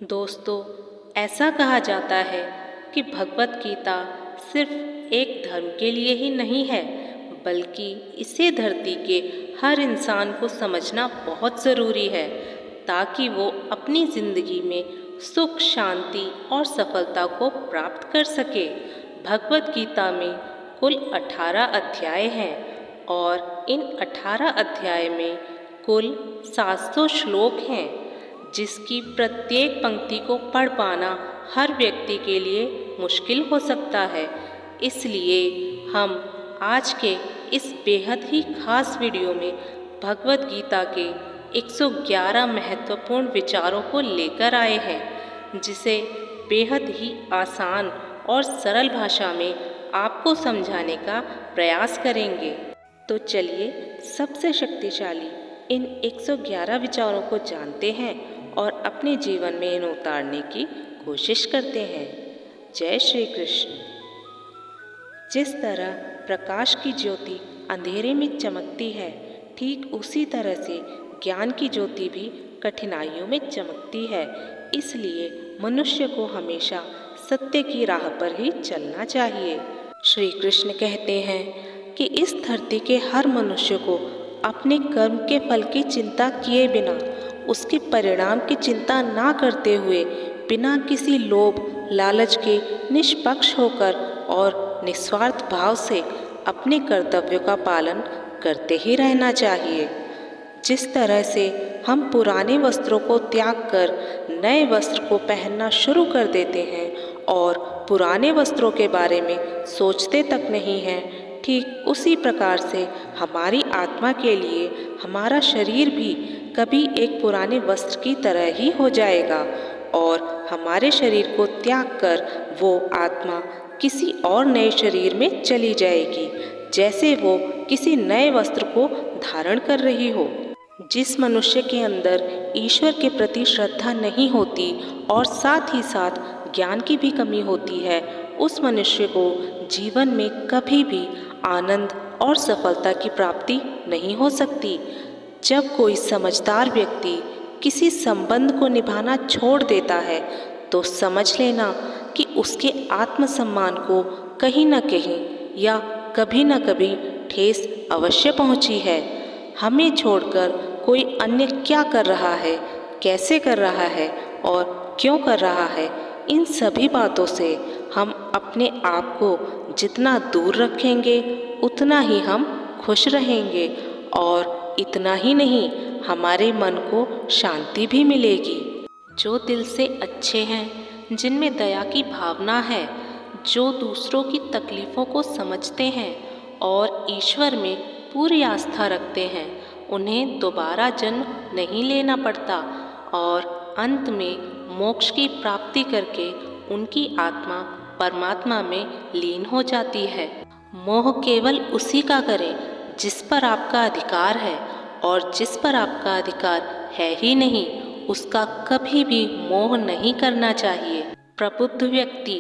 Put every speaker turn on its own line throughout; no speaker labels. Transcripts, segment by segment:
दोस्तों, ऐसा कहा जाता है कि भगवत गीता सिर्फ एक धर्म के लिए ही नहीं है, बल्कि इसे धरती के हर इंसान को समझना बहुत ज़रूरी है ताकि वो अपनी ज़िंदगी में सुख, शांति और सफलता को प्राप्त कर सके। भगवत गीता में कुल 18 अध्याय हैं और इन 18 अध्याय में कुल 700 श्लोक हैं, जिसकी प्रत्येक पंक्ति को पढ़ पाना हर व्यक्ति के लिए मुश्किल हो सकता है। इसलिए हम आज के इस बेहद ही खास वीडियो में भगवत गीता के 111 महत्वपूर्ण विचारों को लेकर आए हैं, जिसे बेहद ही आसान और सरल भाषा में आपको समझाने का प्रयास करेंगे। तो चलिए सबसे शक्तिशाली इन 111 विचारों को जानते हैं और अपने जीवन में इन्हें उतारने की कोशिश करते हैं। जय श्री कृष्ण। जिस तरह प्रकाश की ज्योति अंधेरे में चमकती है, ठीक उसी तरह से ज्ञान की ज्योति भी कठिनाइयों में चमकती है। इसलिए मनुष्य को हमेशा सत्य की राह पर ही चलना चाहिए। श्री कृष्ण कहते हैं कि इस धरती के हर मनुष्य को अपने कर्म के फल की चिंता किए बिना, उसके परिणाम की चिंता ना करते हुए, बिना किसी लोभ लालच के निष्पक्ष होकर और निस्वार्थ भाव से अपने कर्तव्यों का पालन करते ही रहना चाहिए। जिस तरह से हम पुराने वस्त्रों को त्याग कर नए वस्त्र को पहनना शुरू कर देते हैं और पुराने वस्त्रों के बारे में सोचते तक नहीं हैं, ठीक उसी प्रकार से हमारी आत्मा के लिए हमारा शरीर भी कभी एक पुराने वस्त्र की तरह ही हो जाएगा और हमारे शरीर को त्याग कर वो आत्मा किसी और नए शरीर में चली जाएगी, जैसे वो किसी नए वस्त्र को धारण कर रही हो। जिस मनुष्य के अंदर ईश्वर के प्रति श्रद्धा नहीं होती और साथ ही साथ ज्ञान की भी कमी होती है, उस मनुष्य को जीवन में कभी भी आनंद और सफलता की प्राप्ति नहीं हो सकती। जब कोई समझदार व्यक्ति किसी संबंध को निभाना छोड़ देता है, तो समझ लेना कि उसके आत्मसम्मान को कहीं न कहीं या कभी न कभी ठेस अवश्य पहुंची है। हमें छोड़कर कोई अन्य क्या कर रहा है, कैसे कर रहा है और क्यों कर रहा है, इन सभी बातों से हम अपने आप को जितना दूर रखेंगे उतना ही हम खुश रहेंगे और इतना ही नहीं, हमारे मन को शांति भी मिलेगी। जो दिल से अच्छे हैं, जिनमें दया की भावना है, जो दूसरों की तकलीफ़ों को समझते हैं और ईश्वर में पूरी आस्था रखते हैं, उन्हें दोबारा जन्म नहीं लेना पड़ता और अंत में मोक्ष की प्राप्ति करके उनकी आत्मा परमात्मा में लीन हो जाती है। मोह केवल उसी का करें जिस पर आपका अधिकार है, और जिस पर आपका अधिकार है ही नहीं, उसका कभी भी मोह नहीं करना चाहिए। प्रबुद्ध व्यक्ति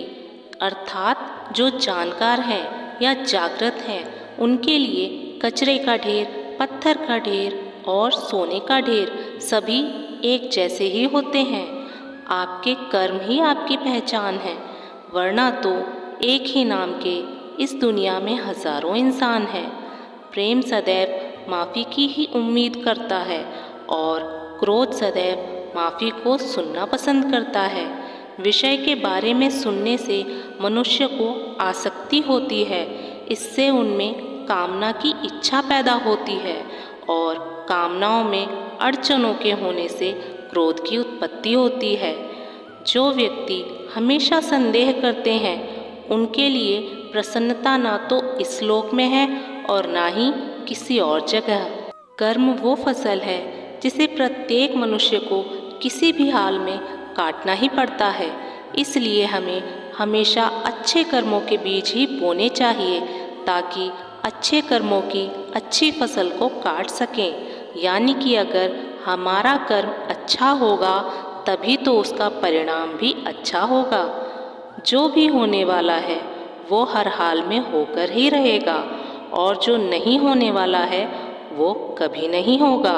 अर्थात जो जानकार हैं या जागृत हैं, उनके लिए कचरे का ढेर, पत्थर का ढेर और सोने का ढेर सभी एक जैसे ही होते हैं। आपके कर्म ही आपकी पहचान है, वरना तो एक ही नाम के इस दुनिया में हजारों इंसान हैं। प्रेम सदैव माफ़ी की ही उम्मीद करता है और क्रोध सदैव माफ़ी को सुनना पसंद करता है। विषय के बारे में सुनने से मनुष्य को आसक्ति होती है, इससे उनमें कामना की इच्छा पैदा होती है और कामनाओं में अड़चनों के होने से क्रोध की उत्पत्ति होती है। जो व्यक्ति हमेशा संदेह करते हैं, उनके लिए प्रसन्नता ना तो इस लोक में है और ना ही किसी और जगह। कर्म वो फसल है जिसे प्रत्येक मनुष्य को किसी भी हाल में काटना ही पड़ता है। इसलिए हमें हमेशा अच्छे कर्मों के बीज ही बोने चाहिए, ताकि अच्छे कर्मों की अच्छी फसल को काट सकें। यानी कि अगर हमारा कर्म अच्छा होगा, तभी तो उसका परिणाम भी अच्छा होगा। जो भी होने वाला है वो हर हाल में होकर ही रहेगा, और जो नहीं होने वाला है वो कभी नहीं होगा।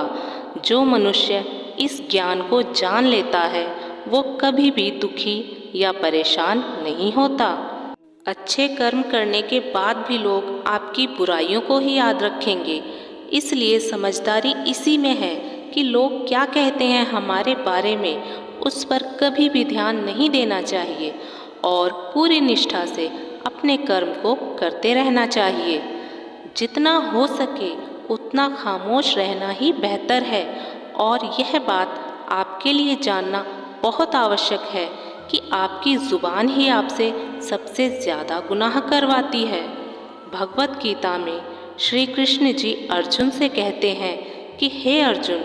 जो मनुष्य इस ज्ञान को जान लेता है वो कभी भी दुखी या परेशान नहीं होता। अच्छे कर्म करने के बाद भी लोग आपकी बुराइयों को ही याद रखेंगे। इसलिए समझदारी इसी में है कि लोग क्या कहते हैं हमारे बारे में, उस पर कभी भी ध्यान नहीं देना चाहिए और पूरी निष्ठा से अपने कर्म को करते रहना चाहिए। जितना हो सके उतना खामोश रहना ही बेहतर है। और यह बात आपके लिए जानना बहुत आवश्यक है कि आपकी ज़ुबान ही आपसे सबसे ज़्यादा गुनाह करवाती है। भगवत गीता में श्री कृष्ण जी अर्जुन से कहते हैं कि हे अर्जुन,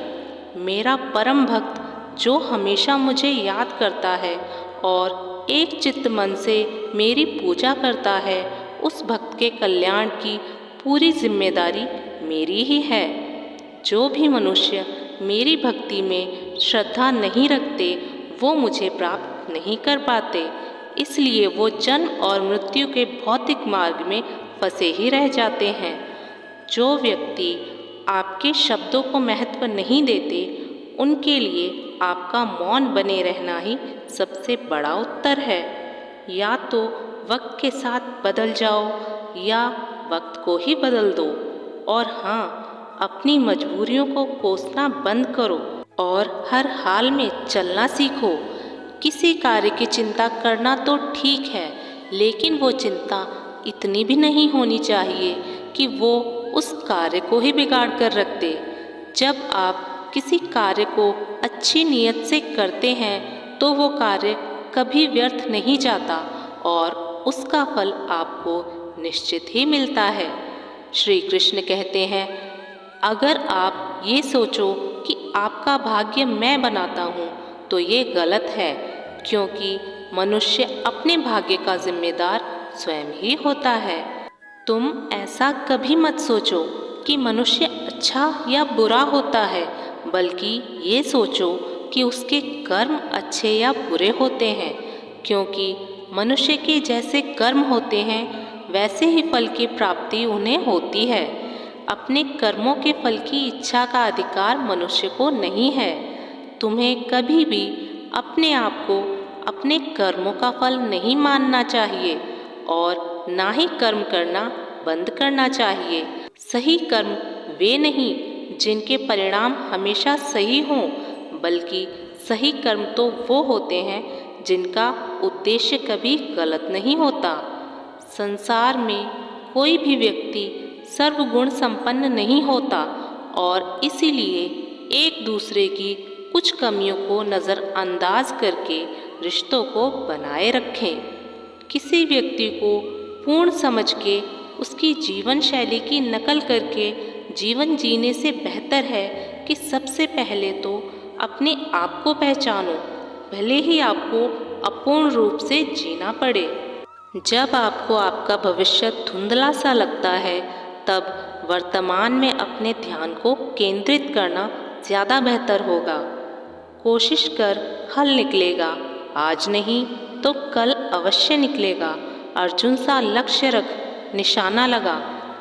मेरा परम भक्त जो हमेशा मुझे याद करता है और एक चित्त मन से मेरी पूजा करता है, उस भक्त के कल्याण की पूरी जिम्मेदारी मेरी ही है। जो भी मनुष्य मेरी भक्ति में श्रद्धा नहीं रखते वो मुझे प्राप्त नहीं कर पाते। इसलिए वो जन्म और मृत्यु के भौतिक मार्ग में फंसे ही रह जाते हैं। जो व्यक्ति आपके शब्दों को महत्व नहीं देते उनके लिए आपका मौन बने रहना ही सबसे बड़ा उत्तर है। या तो वक्त के साथ बदल जाओ या वक्त को ही बदल दो। और हाँ, अपनी मजबूरियों को कोसना बंद करो और हर हाल में चलना सीखो। किसी कार्य की चिंता करना तो ठीक है, लेकिन वो चिंता इतनी भी नहीं होनी चाहिए कि वो उस कार्य को ही बिगाड़ कर रख दे। जब आप किसी कार्य को अच्छी नीयत से करते हैं तो वो कार्य कभी व्यर्थ नहीं जाता और उसका फल आपको निश्चित ही मिलता है। श्री कृष्ण कहते हैं, अगर आप ये सोचो कि आपका भाग्य मैं बनाता हूँ तो ये गलत है, क्योंकि मनुष्य अपने भाग्य का जिम्मेदार स्वयं ही होता है। तुम ऐसा कभी मत सोचो कि मनुष्य अच्छा या बुरा होता है, बल्कि ये सोचो कि उसके कर्म अच्छे या बुरे होते हैं, क्योंकि मनुष्य के जैसे कर्म होते हैं वैसे ही फल की प्राप्ति उन्हें होती है। अपने कर्मों के फल की इच्छा का अधिकार मनुष्य को नहीं है। तुम्हें कभी भी अपने आप को अपने कर्मों का फल नहीं मानना चाहिए और ना ही कर्म करना बंद करना चाहिए। सही कर्म वे नहीं जिनके परिणाम हमेशा सही हों, बल्कि सही कर्म तो वो होते हैं जिनका उद्देश्य कभी गलत नहीं होता। संसार में कोई भी व्यक्ति सर्वगुण संपन्न नहीं होता और इसीलिए एक दूसरे की कुछ कमियों को नज़रअंदाज करके रिश्तों को बनाए रखें। किसी व्यक्ति को पूर्ण समझ के उसकी जीवन शैली की नकल करके जीवन जीने से बेहतर है कि सबसे पहले तो अपने आप को पहचानो, भले ही आपको अपूर्ण रूप से जीना पड़े। जब आपको आपका भविष्य धुंधला सा लगता है तब वर्तमान में अपने ध्यान को केंद्रित करना ज़्यादा बेहतर होगा। कोशिश कर, हल निकलेगा, आज नहीं तो कल अवश्य निकलेगा। अर्जुन सा लक्ष्य रख, निशाना लगा,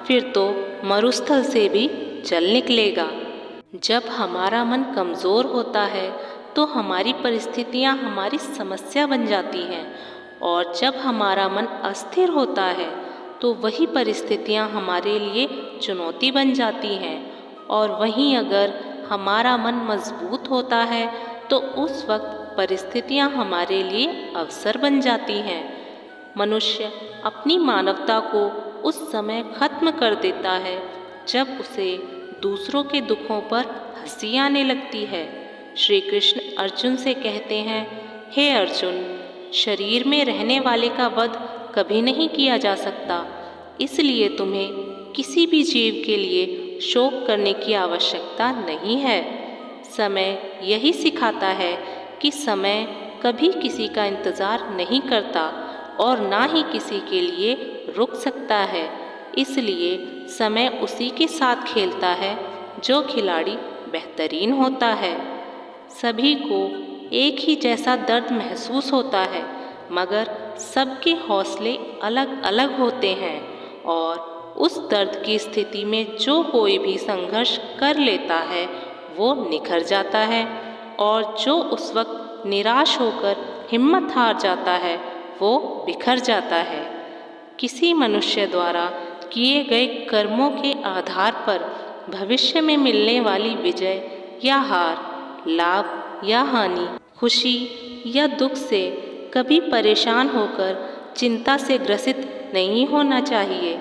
फिर तो मरुस्थल से भी जल निकलेगा। जब हमारा मन कमज़ोर होता है तो हमारी परिस्थितियाँ हमारी समस्या बन जाती हैं, और जब हमारा मन अस्थिर होता है तो वही परिस्थितियाँ हमारे लिए चुनौती बन जाती हैं। और वहीं अगर हमारा मन मजबूत होता है तो उस वक्त परिस्थितियाँ हमारे लिए अवसर बन जाती हैं। मनुष्य अपनी मानवता को उस समय खत्म कर देता है जब उसे दूसरों के दुखों पर हंसी आने लगती है। श्री कृष्ण अर्जुन से कहते हैं, हे अर्जुन, शरीर में रहने वाले का वध कभी नहीं किया जा सकता, इसलिए तुम्हें किसी भी जीव के लिए शोक करने की आवश्यकता नहीं है। समय यही सिखाता है कि समय कभी किसी का इंतज़ार नहीं करता और ना ही किसी के लिए रुक सकता है। इसलिए समय उसी के साथ खेलता है जो खिलाड़ी बेहतरीन होता है। सभी को एक ही जैसा दर्द महसूस होता है, मगर सबके हौसले अलग अलग होते हैं और उस दर्द की स्थिति में जो कोई भी संघर्ष कर लेता है वो निखर जाता है, और जो उस वक्त निराश होकर हिम्मत हार जाता है वो बिखर जाता है। किसी मनुष्य द्वारा किए गए कर्मों के आधार पर भविष्य में मिलने वाली विजय या हार, लाभ या हानि, खुशी या दुख से कभी परेशान होकर चिंता से ग्रसित नहीं होना चाहिए।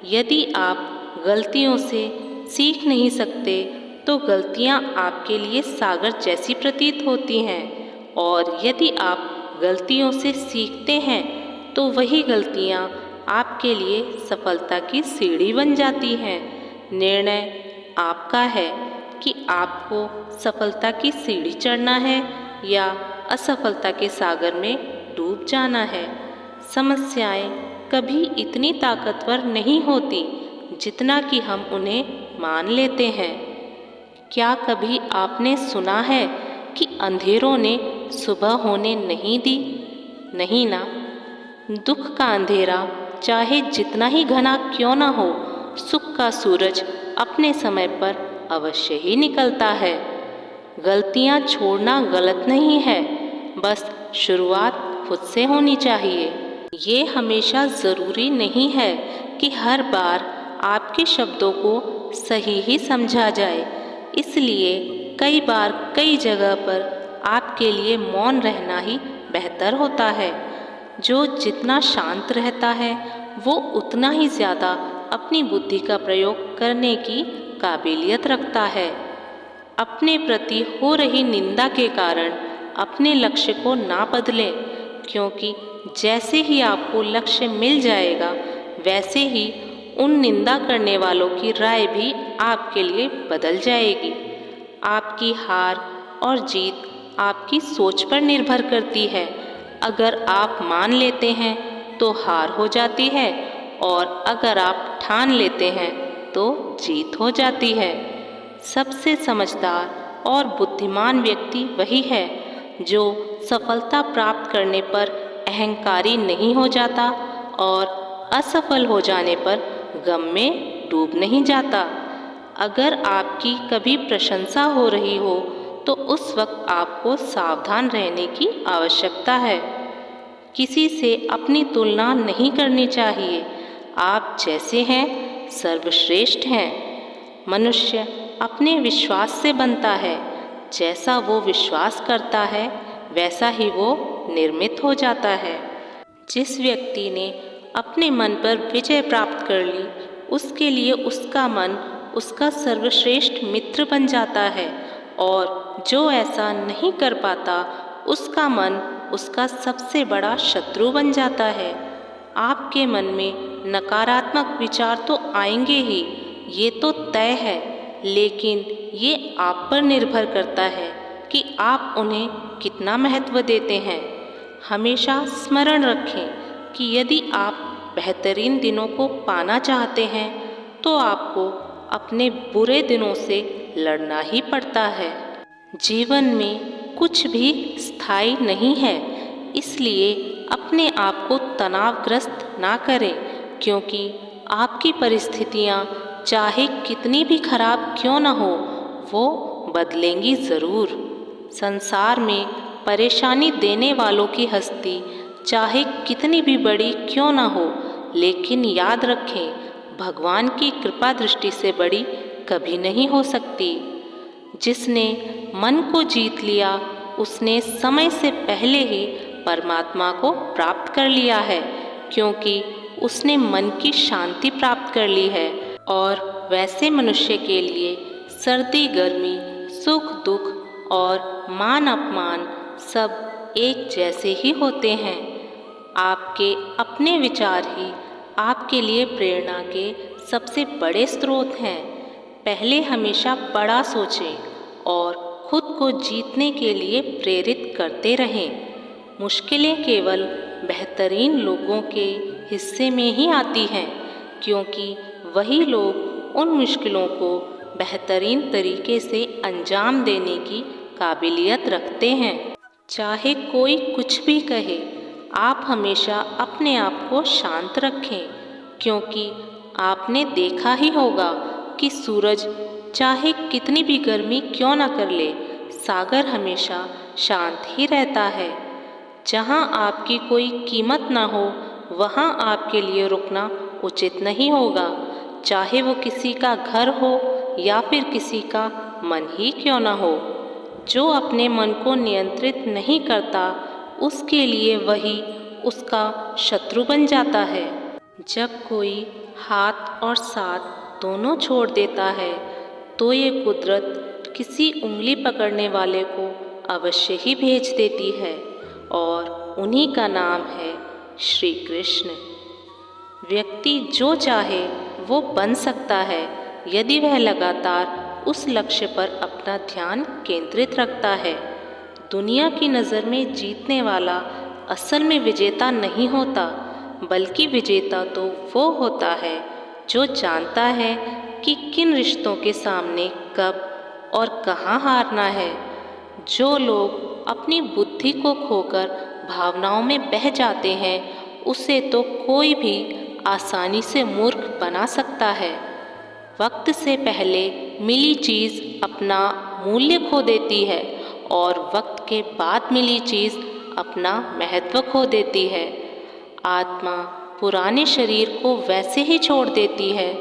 यदि आप गलतियों से सीख नहीं सकते तो गलतियां आपके लिए सागर जैसी प्रतीत होती हैं, और यदि आप गलतियों से सीखते हैं तो वही गलतियां आपके लिए सफलता की सीढ़ी बन जाती हैं। निर्णय आपका है कि आपको सफलता की सीढ़ी चढ़ना है या असफलता के सागर में डूब जाना है। समस्याएं कभी इतनी ताकतवर नहीं होती जितना कि हम उन्हें मान लेते हैं। क्या कभी आपने सुना है कि अंधेरों ने सुबह होने नहीं दी? नहीं ना। दुख का अंधेरा चाहे जितना ही घना क्यों ना हो, सुख का सूरज अपने समय पर अवश्य ही निकलता है। गलतियां छोड़ना गलत नहीं है, बस शुरुआत खुद से होनी चाहिए। ये हमेशा ज़रूरी नहीं है कि हर बार आपके शब्दों को सही ही समझा जाए, इसलिए कई बार कई जगह पर आपके लिए मौन रहना ही बेहतर होता है। जो जितना शांत रहता है वो उतना ही ज़्यादा अपनी बुद्धि का प्रयोग करने की काबिलियत रखता है। अपने प्रति हो रही निंदा के कारण अपने लक्ष्य को ना बदलें, क्योंकि जैसे ही आपको लक्ष्य मिल जाएगा वैसे ही उन निंदा करने वालों की राय भी आपके लिए बदल जाएगी। आपकी हार और जीत आपकी सोच पर निर्भर करती है। अगर आप मान लेते हैं तो हार हो जाती है, और अगर आप ठान लेते हैं तो जीत हो जाती है। सबसे समझदार और बुद्धिमान व्यक्ति वही है जो सफलता प्राप्त करने पर अहंकारी नहीं हो जाता और असफल हो जाने पर गम में डूब नहीं जाता। अगर आपकी कभी प्रशंसा हो रही हो तो उस वक्त आपको सावधान रहने की आवश्यकता है। किसी से अपनी तुलना नहीं करनी चाहिए। आप जैसे हैं सर्वश्रेष्ठ हैं। मनुष्य अपने विश्वास से बनता है। जैसा वो विश्वास करता है वैसा ही वो निर्मित हो जाता है। जिस व्यक्ति ने अपने मन पर विजय प्राप्त कर ली, उसके लिए उसका मन उसका सर्वश्रेष्ठ मित्र बन जाता है, और जो ऐसा नहीं कर पाता उसका मन उसका सबसे बड़ा शत्रु बन जाता है। आपके मन में नकारात्मक विचार तो आएंगे ही, ये तो तय है, लेकिन ये आप पर निर्भर करता है कि आप उन्हें कितना महत्व देते हैं। हमेशा स्मरण रखें कि यदि आप बेहतरीन दिनों को पाना चाहते हैं तो आपको अपने बुरे दिनों से लड़ना ही पड़ता है। जीवन में कुछ भी स्थायी नहीं है, इसलिए अपने आप को तनावग्रस्त ना करें, क्योंकि आपकी परिस्थितियां चाहे कितनी भी खराब क्यों ना हो वो बदलेंगी ज़रूर। संसार में परेशानी देने वालों की हस्ती चाहे कितनी भी बड़ी क्यों ना हो, लेकिन याद रखें भगवान की कृपा दृष्टि से बड़ी कभी नहीं हो सकती। जिसने मन को जीत लिया उसने समय से पहले ही परमात्मा को प्राप्त कर लिया है, क्योंकि उसने मन की शांति प्राप्त कर ली है। और वैसे मनुष्य के लिए सर्दी गर्मी, सुख दुख और मान अपमान सब एक जैसे ही होते हैं। आपके अपने विचार ही आपके लिए प्रेरणा के सबसे बड़े स्रोत हैं। पहले हमेशा बड़ा सोचें और खुद को जीतने के लिए प्रेरित करते रहें। मुश्किलें केवल बेहतरीन लोगों के हिस्से में ही आती हैं, क्योंकि वही लोग उन मुश्किलों को बेहतरीन तरीके से अंजाम देने की काबिलियत रखते हैं। चाहे कोई कुछ भी कहे, आप हमेशा अपने आप को शांत रखें, क्योंकि आपने देखा ही होगा कि सूरज चाहे कितनी भी गर्मी क्यों ना कर ले, सागर हमेशा शांत ही रहता है। जहाँ आपकी कोई कीमत ना हो वहाँ आपके लिए रुकना उचित नहीं होगा, चाहे वो किसी का घर हो या फिर किसी का मन ही क्यों ना हो। जो अपने मन को नियंत्रित नहीं करता उसके लिए वही उसका शत्रु बन जाता है। जब कोई हाथ और साथ दोनों छोड़ देता है तो ये कुदरत किसी उंगली पकड़ने वाले को अवश्य ही भेज देती है और उन्हीं का नाम है श्री कृष्ण। व्यक्ति जो चाहे वो बन सकता है यदि वह लगातार उस लक्ष्य पर अपना ध्यान केंद्रित रखता है। दुनिया की नज़र में जीतने वाला असल में विजेता नहीं होता, बल्कि विजेता तो वो होता है जो जानता है कि किन रिश्तों के सामने कब और कहाँ हारना है। जो लोग अपनी बुद्धि को खोकर भावनाओं में बह जाते हैं उसे तो कोई भी आसानी से मूर्ख बना सकता है। वक्त से पहले मिली चीज़ अपना मूल्य खो देती है और वक्त के बाद मिली चीज़ अपना महत्व खो देती है। आत्मा पुराने शरीर को वैसे ही छोड़ देती है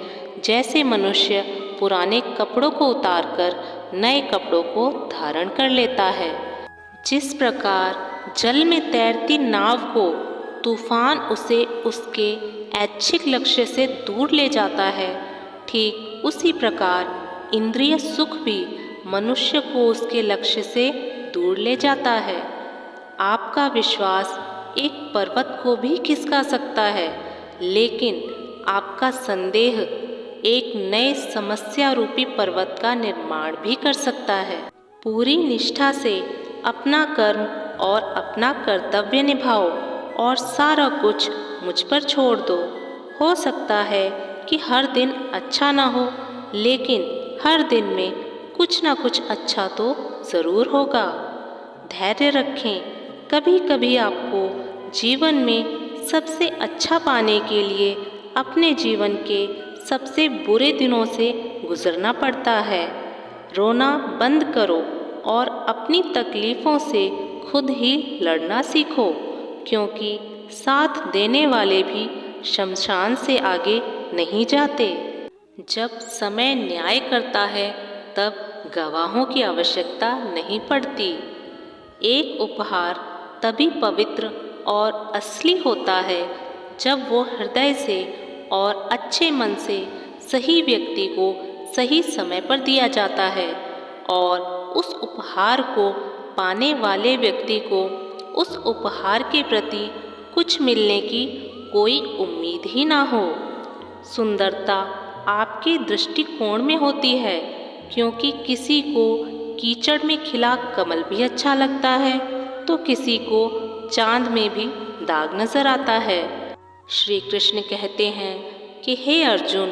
जैसे मनुष्य पुराने कपड़ों को उतारकर नए कपड़ों को धारण कर लेता है। जिस प्रकार जल में तैरती नाव को तूफान उसे उसके ऐच्छिक लक्ष्य से दूर ले जाता है, ठीक उसी प्रकार इंद्रिय सुख भी मनुष्य को उसके लक्ष्य से दूर ले जाता है। आपका विश्वास एक पर्वत को भी खिसका सकता है, लेकिन आपका संदेह एक नए समस्या रूपी पर्वत का निर्माण भी कर सकता है। पूरी निष्ठा से अपना कर्म और अपना कर्तव्य निभाओ और सारा कुछ मुझ पर छोड़ दो। हो सकता है कि हर दिन अच्छा ना हो, लेकिन हर दिन में कुछ ना कुछ अच्छा तो ज़रूर होगा। धैर्य रखें। कभी कभी आपको जीवन में सबसे अच्छा पाने के लिए अपने जीवन के सबसे बुरे दिनों से गुजरना पड़ता है। रोना बंद करो और अपनी तकलीफ़ों से खुद ही लड़ना सीखो, क्योंकि साथ देने वाले भी शमशान से आगे नहीं जाते। जब समय न्याय करता है तब गवाहों की आवश्यकता नहीं पड़ती। एक उपहार तभी पवित्र और असली होता है जब वो हृदय से और अच्छे मन से सही व्यक्ति को सही समय पर दिया जाता है और उस उपहार को पाने वाले व्यक्ति को उस उपहार के प्रति कुछ मिलने की कोई उम्मीद ही ना हो। सुंदरता आपके दृष्टिकोण में होती है, क्योंकि किसी को कीचड़ में खिला कमल भी अच्छा लगता है तो किसी को चांद में भी दाग नजर आता है। श्री कृष्ण कहते हैं कि हे अर्जुन,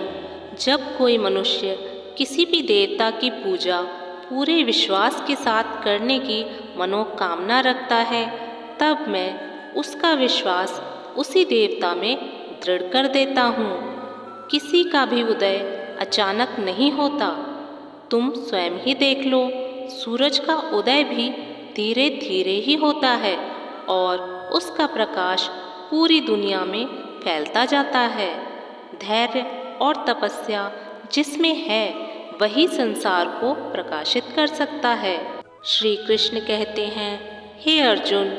जब कोई मनुष्य किसी भी देवता की पूजा पूरे विश्वास के साथ करने की मनोकामना रखता है, तब मैं उसका विश्वास उसी देवता में दृढ़ कर देता हूँ। किसी का भी उदय अचानक नहीं होता। तुम स्वयं ही देख लो, सूरज का उदय भी धीरे धीरे ही होता है और उसका प्रकाश पूरी दुनिया में फैलता जाता है। धैर्य और तपस्या जिसमें है वही संसार को प्रकाशित कर सकता है। श्री कृष्ण कहते हैं, हे अर्जुन,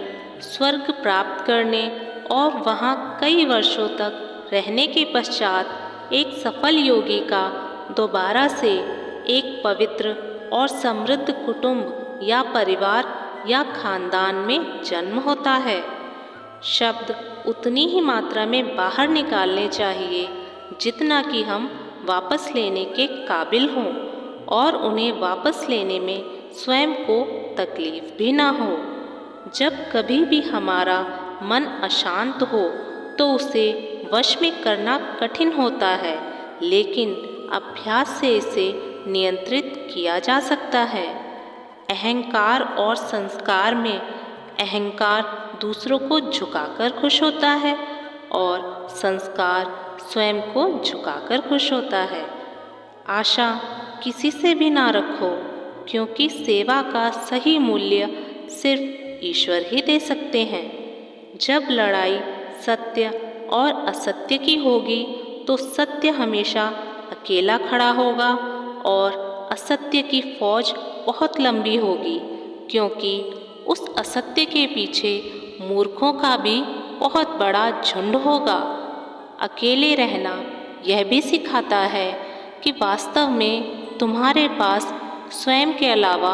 स्वर्ग प्राप्त करने और वहाँ कई वर्षों तक रहने के पश्चात एक सफल योगी का दोबारा से एक पवित्र और समृद्ध कुटुंब या परिवार या खानदान में जन्म होता है। शब्द उतनी ही मात्रा में बाहर निकालने चाहिए जितना कि हम वापस लेने के काबिल हों और उन्हें वापस लेने में स्वयं को तकलीफ भी ना हो। जब कभी भी हमारा मन अशांत हो तो उसे वश में करना कठिन होता है, लेकिन अभ्यास से इसे नियंत्रित किया जा सकता है। अहंकार और संस्कार में अहंकार दूसरों को झुकाकर खुश होता है और संस्कार स्वयं को झुकाकर खुश होता है। आशा किसी से भी ना रखो, क्योंकि सेवा का सही मूल्य सिर्फ ईश्वर ही दे सकते हैं। जब लड़ाई सत्य और असत्य की होगी तो सत्य हमेशा अकेला खड़ा होगा और असत्य की फौज बहुत लंबी होगी, क्योंकि उस असत्य के पीछे मूर्खों का भी बहुत बड़ा झुंड होगा। अकेले रहना यह भी सिखाता है कि वास्तव में तुम्हारे पास स्वयं के अलावा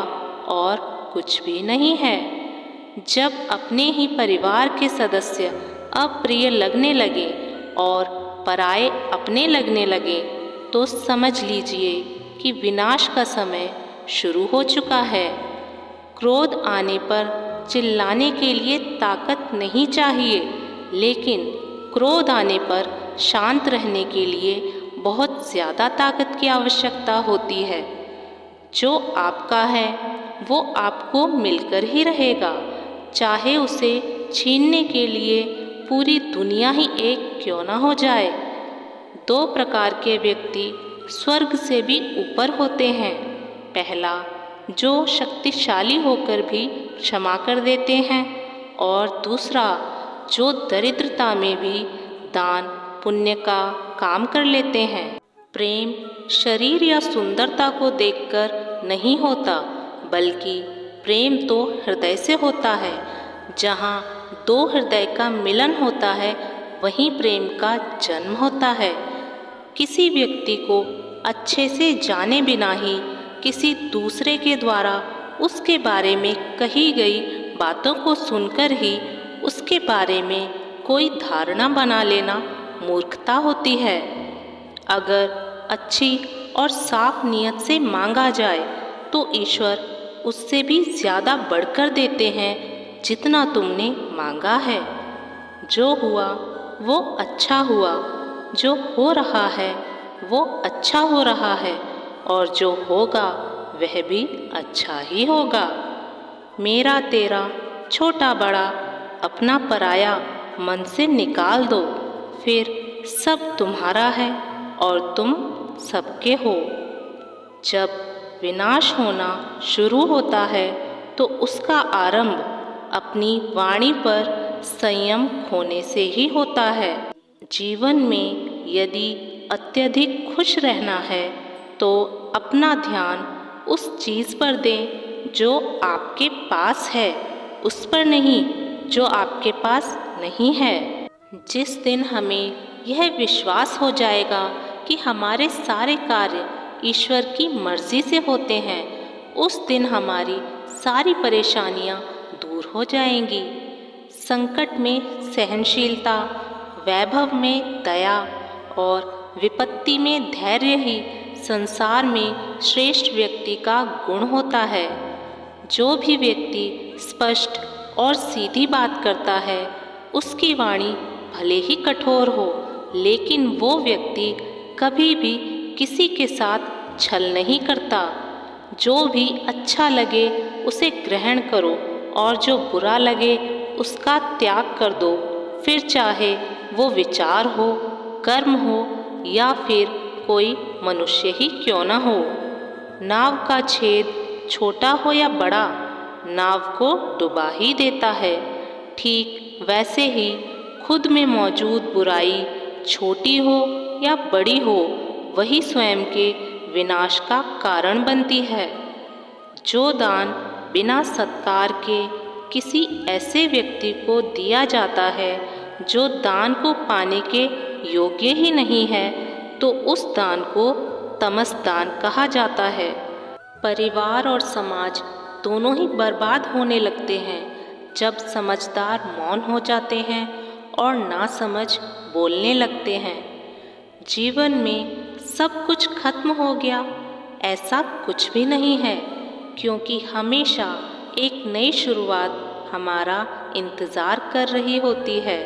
और कुछ भी नहीं है। जब अपने ही परिवार के सदस्य अप्रिय लगने लगे और पराये अपने लगने लगे तो समझ लीजिए कि विनाश का समय शुरू हो चुका है। क्रोध आने पर चिल्लाने के लिए ताकत नहीं चाहिए, लेकिन क्रोध आने पर शांत रहने के लिए बहुत ज़्यादा ताकत की आवश्यकता होती है। जो आपका है वो आपको मिलकर ही रहेगा, चाहे उसे छीनने के लिए पूरी दुनिया ही एक क्यों ना हो जाए। दो प्रकार के व्यक्ति स्वर्ग से भी ऊपर होते हैं। पहला, जो शक्तिशाली होकर भी क्षमा कर देते हैं, और दूसरा, जो दरिद्रता में भी दान पुण्य का काम कर लेते हैं। प्रेम शरीर या सुंदरता को देखकर नहीं होता, बल्कि प्रेम तो हृदय से होता है। जहाँ दो हृदय का मिलन होता है वहीं प्रेम का जन्म होता है। किसी व्यक्ति को अच्छे से जाने बिना ही किसी दूसरे के द्वारा उसके बारे में कही गई बातों को सुनकर ही उसके बारे में कोई धारणा बना लेना मूर्खता होती है। अगर अच्छी और साफ नियत से मांगा जाए तो ईश्वर उससे भी ज़्यादा बढ़कर देते हैं जितना तुमने मांगा है। जो हुआ वो अच्छा हुआ, जो हो रहा है वो अच्छा हो रहा है, और जो होगा वह भी अच्छा ही होगा। मेरा तेरा छोटा बड़ा अपना पराया मन से निकाल दो, फिर सब तुम्हारा है और तुम सबके हो। जब विनाश होना शुरू होता है तो उसका आरंभ अपनी वाणी पर संयम खोने से ही होता है। जीवन में यदि अत्यधिक खुश रहना है तो अपना ध्यान उस चीज़ पर दें जो आपके पास है, उस पर नहीं जो आपके पास नहीं है। जिस दिन हमें यह विश्वास हो जाएगा कि हमारे सारे कार्य ईश्वर की मर्जी से होते हैं, उस दिन हमारी सारी परेशानियां दूर हो जाएंगी। संकट में सहनशीलता, वैभव में दया और विपत्ति में धैर्य ही संसार में श्रेष्ठ व्यक्ति का गुण होता है। जो भी व्यक्ति स्पष्ट और सीधी बात करता है उसकी वाणी भले ही कठोर हो, लेकिन वो व्यक्ति कभी भी किसी के साथ छल नहीं करता। जो भी अच्छा लगे उसे ग्रहण करो और जो बुरा लगे उसका त्याग कर दो, फिर चाहे वो विचार हो, कर्म हो या फिर कोई मनुष्य ही क्यों न हो। नाव का छेद छोटा हो या बड़ा, नाव को डुबा ही देता है। ठीक वैसे ही खुद में मौजूद बुराई छोटी हो या बड़ी हो, वही स्वयं के विनाश का कारण बनती है। जो दान बिना सत्कार के किसी ऐसे व्यक्ति को दिया जाता है जो दान को पाने के योग्य ही नहीं है, तो उस दान को तमस दान कहा जाता है। परिवार और समाज दोनों ही बर्बाद होने लगते हैं जब समझदार मौन हो जाते हैं और नासमझ बोलने लगते हैं। जीवन में सब कुछ खत्म हो गया, ऐसा कुछ भी नहीं है, क्योंकि हमेशा एक नई शुरुआत हमारा इंतज़ार कर रही होती है।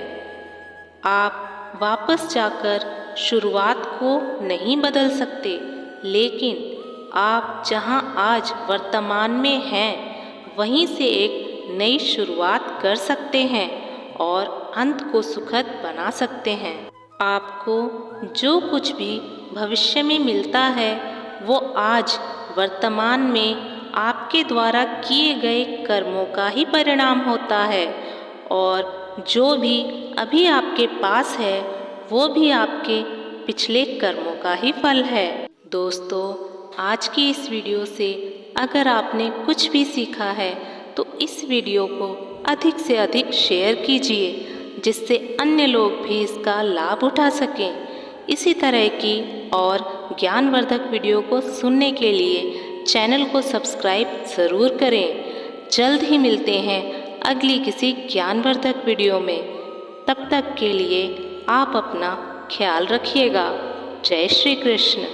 आप वापस जाकर शुरुआत को नहीं बदल सकते, लेकिन आप जहां आज वर्तमान में हैं वहीं से एक नई शुरुआत कर सकते हैं और अंत को सुखद बना सकते हैं। आपको जो कुछ भी भविष्य में मिलता है वो आज वर्तमान में आपके द्वारा किए गए कर्मों का ही परिणाम होता है और जो भी अभी आपके पास है वो भी आपके पिछले कर्मों का ही फल है। दोस्तों, आज की इस वीडियो से अगर आपने कुछ भी सीखा है तो इस वीडियो को अधिक से अधिक शेयर कीजिए जिससे अन्य लोग भी इसका लाभ उठा सकें। इसी तरह की और ज्ञानवर्धक वीडियो को सुनने के लिए चैनल को सब्सक्राइब ज़रूर करें। जल्द ही मिलते हैं अगली किसी ज्ञानवर्धक वीडियो में। तब तक के लिए आप अपना ख्याल रखिएगा। जय श्री कृष्ण।